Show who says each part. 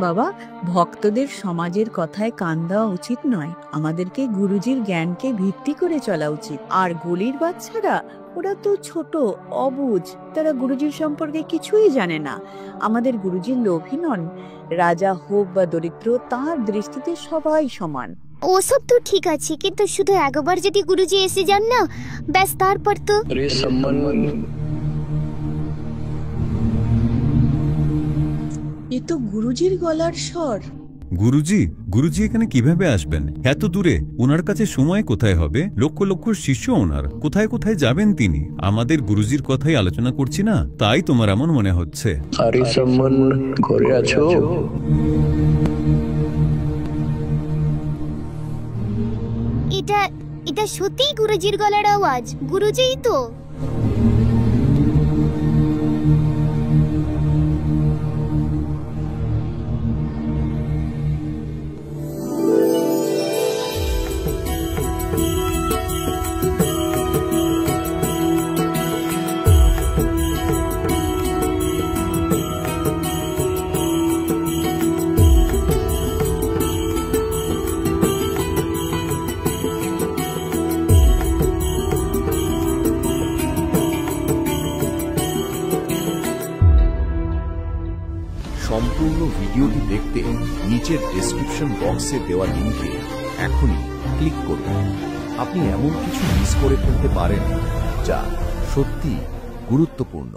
Speaker 1: বাবা, ভক্তদের সমাজের কথায় কান দেওয়া উচিত নয়। আমাদেরকে গুরুজির জ্ঞানকে ভিত্তি করে চলা উচিত। আর গলির বাচ্চারা, ওরা তো ছোট, অবুঝ, তারা গুরুজির সম্পর্কে কিছুই জানে না। আমাদের গুরুজির লোভী নন। রাজা হোক বা দরিদ্র, তার দৃষ্টিতে সবাই সমান।
Speaker 2: ওসব তো ঠিক আছে, কিন্তু শুধু একবার যদি গুরুজি এসে যান না, ব্যাস তারপর তো।
Speaker 1: এ তো গুরুজির গলার স্বর।
Speaker 3: গুরুজি এখানে কিভাবে আসবেন এত দূরে? ওনার কাছে সময় কোথায় হবে? লক্ষ লক্ষ শিষ্য ওনার, কোথায় কোথায় যাবেন তিনি? আমাদের গুরুজির কথাই আলোচনা করছি না, তাই তোমার এমন মনে হচ্ছে।
Speaker 4: ঘরে আছো?
Speaker 2: এটা সত্যিই গুরুজির গলার আওয়াজ। গুরুজিই তো।
Speaker 5: সম্পূর্ণ ভিডিওটি দেখতে নিচের ডেসক্রিপশন বক্সে দেওয়া লিঙ্কে এখনই ক্লিক করুন। আপনি এমন কিছু মিস করে ফেলতে পারেন যা সত্যি গুরুত্বপূর্ণ।